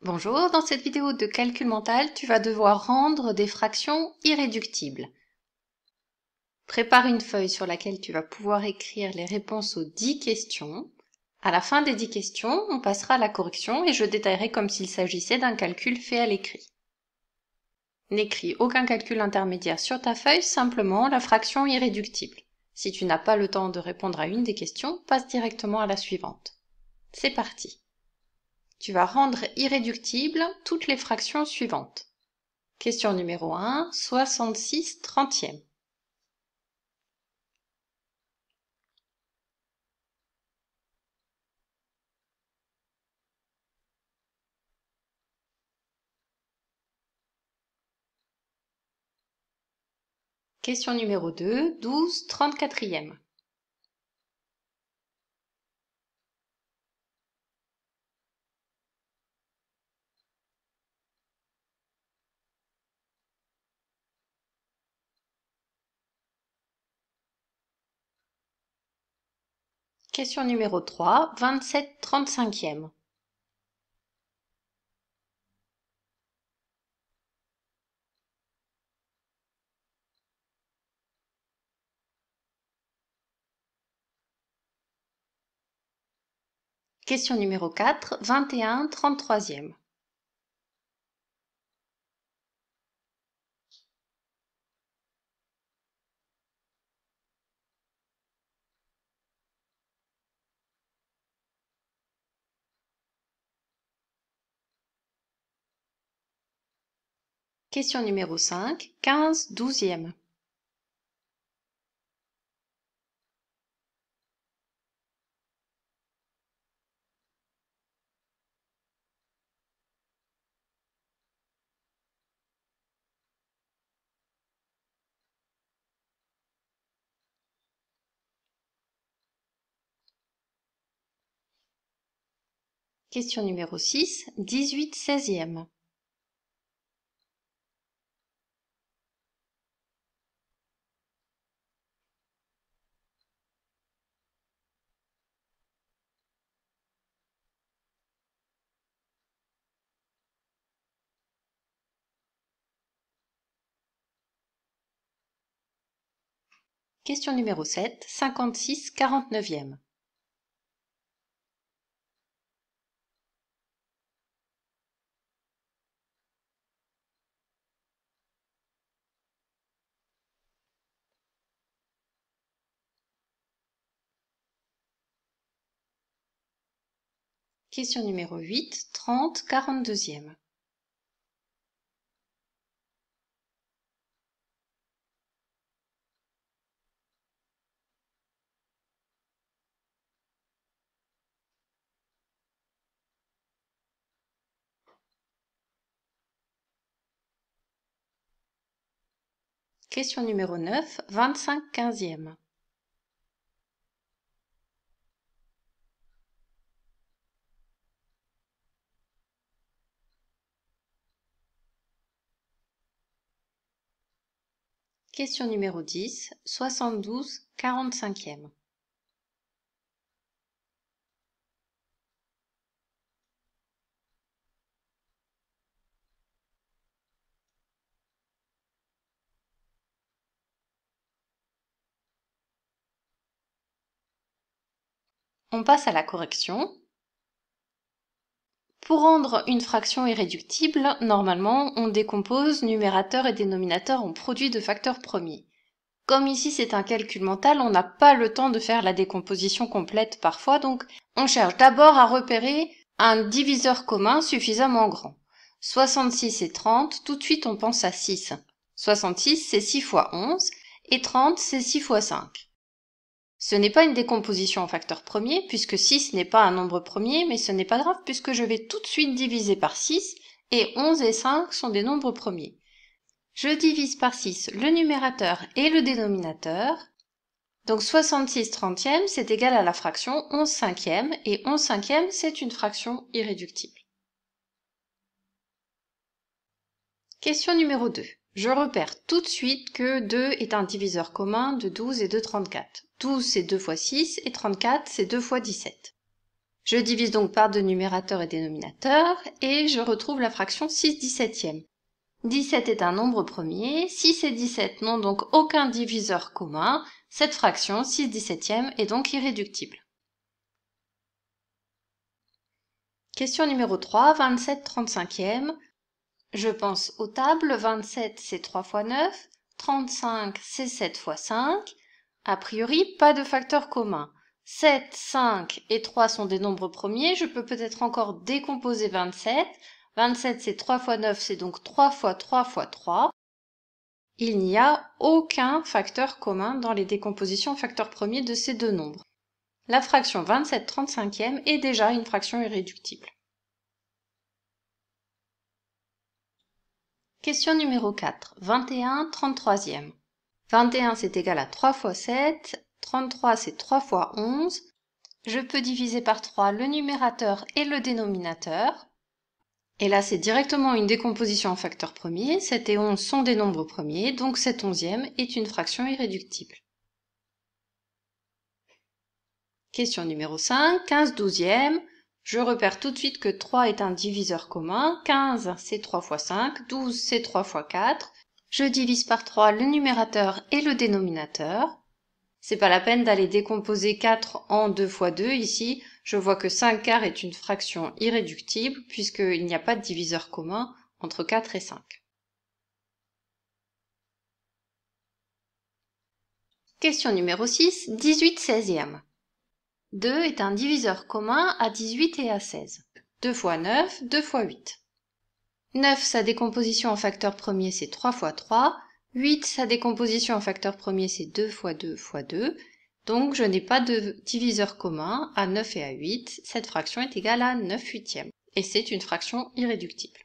Bonjour, dans cette vidéo de calcul mental, tu vas devoir rendre des fractions irréductibles. Prépare une feuille sur laquelle tu vas pouvoir écrire les réponses aux 10 questions. À la fin des 10 questions, on passera à la correction et je détaillerai comme s'il s'agissait d'un calcul fait à l'écrit. N'écris aucun calcul intermédiaire sur ta feuille, simplement la fraction irréductible. Si tu n'as pas le temps de répondre à une des questions, passe directement à la suivante. C'est parti. Tu vas rendre irréductibles toutes les fractions suivantes. Question numéro 1, 66 trentièmes. Question numéro 2, 12 34e. Question numéro 3, 27 35e. Question numéro 4, 21 33e. Question numéro 5, 15 12e. Question numéro 6, 18 16e. Question numéro 7, 56 49e. Question numéro 8, 30 42e. Question numéro 9, 25 15e. Question numéro 10, 72 45e. On passe à la correction. Pour rendre une fraction irréductible, normalement, on décompose numérateur et dénominateur en produit de facteurs premiers. Comme ici c'est un calcul mental, on n'a pas le temps de faire la décomposition complète parfois, donc on cherche d'abord à repérer un diviseur commun suffisamment grand. 66 et 30, tout de suite on pense à 6. 66 c'est 6 fois 11 et 30 c'est 6 fois 5. Ce n'est pas une décomposition en facteurs premiers, puisque 6 n'est pas un nombre premier, mais ce n'est pas grave puisque je vais tout de suite diviser par 6, et 11 et 5 sont des nombres premiers. Je divise par 6 le numérateur et le dénominateur, donc 66 trentièmes c'est égal à la fraction 11 cinquièmes, et 11 cinquièmes c'est une fraction irréductible. Question numéro 2. Je repère tout de suite que 2 est un diviseur commun de 12 et de 34. 12 c'est 2 fois 6 et 34 c'est 2 fois 17. Je divise donc par 2 numérateurs et dénominateurs et je retrouve la fraction 6/17. 17 est un nombre premier, 6 et 17 n'ont donc aucun diviseur commun, cette fraction 6/17 est donc irréductible. Question numéro 3, 27/35. Je pense aux tables, 27 c'est 3 fois 9, 35 c'est 7 fois 5. A priori, pas de facteur commun. 7, 5 et 3 sont des nombres premiers, je peux peut-être encore décomposer 27. 27 c'est 3 fois 9, c'est donc 3 fois 3 fois 3. Il n'y a aucun facteur commun dans les décompositions facteurs premiers de ces deux nombres. La fraction 27/35 est déjà une fraction irréductible. Question numéro 4, 21/33. 21 c'est égal à 3 fois 7, 33 c'est 3 fois 11. Je peux diviser par 3 le numérateur et le dénominateur. Et là c'est directement une décomposition en facteurs premiers, 7 et 11 sont des nombres premiers, donc cette 11e est une fraction irréductible. Question numéro 5, 15/12. Je repère tout de suite que 3 est un diviseur commun, 15 c'est 3 fois 5, 12 c'est 3 fois 4. Je divise par 3 le numérateur et le dénominateur. C'est pas la peine d'aller décomposer 4 en 2 fois 2 ici, je vois que 5 quarts est une fraction irréductible puisqu'il n'y a pas de diviseur commun entre 4 et 5. Question numéro 6, 18/16. 2 est un diviseur commun à 18 et à 16. 2 fois 9, 2 fois 8. 9, sa décomposition en facteur premier, c'est 3 fois 3. 8, sa décomposition en facteur premier, c'est 2 fois 2 fois 2. Donc, je n'ai pas de diviseur commun à 9 et à 8. Cette fraction est égale à 9/8. Et c'est une fraction irréductible.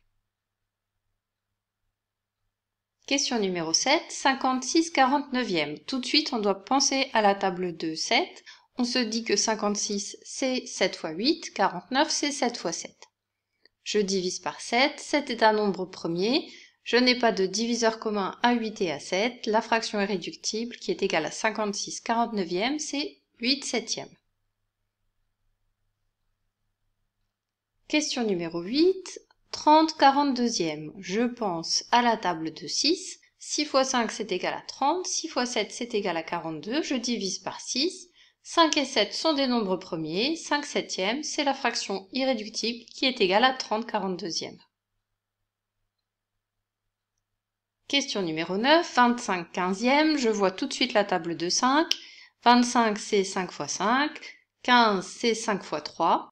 Question numéro 7, 56/49. Tout de suite, on doit penser à la table de 7. On se dit que 56, c'est 7 fois 8, 49, c'est 7 fois 7. Je divise par 7, 7 est un nombre premier, je n'ai pas de diviseur commun à 8 et à 7, la fraction irréductible qui est égale à 56/49, c'est 8/7. Question numéro 8, 30/42. Je pense à la table de 6, 6 fois 5 c'est égal à 30, 6 fois 7 c'est égal à 42, je divise par 6, 5 et 7 sont des nombres premiers, 5/7, c'est la fraction irréductible qui est égale à 30/42. Question numéro 9, 25/15. Je vois tout de suite la table de 5. 25 c'est 5 fois 5, 15 c'est 5 fois 3.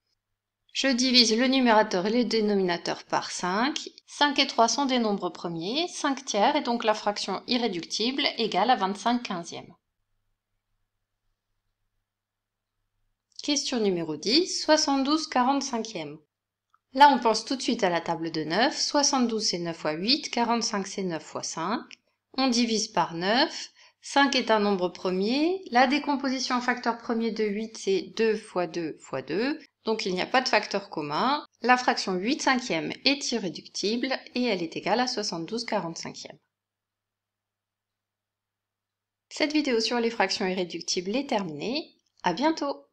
Je divise le numérateur et le dénominateur par 5. 5 et 3 sont des nombres premiers, 5 tiers est donc la fraction irréductible égale à 25/15. Question numéro 10, 72/45. Là, on pense tout de suite à la table de 9. 72, c'est 9 fois 8. 45, c'est 9 fois 5. On divise par 9. 5 est un nombre premier. La décomposition en facteur premier de 8, c'est 2 fois 2 fois 2. Donc, il n'y a pas de facteur commun. La fraction 8/5 est irréductible et elle est égale à 72/45. Cette vidéo sur les fractions irréductibles est terminée. À bientôt!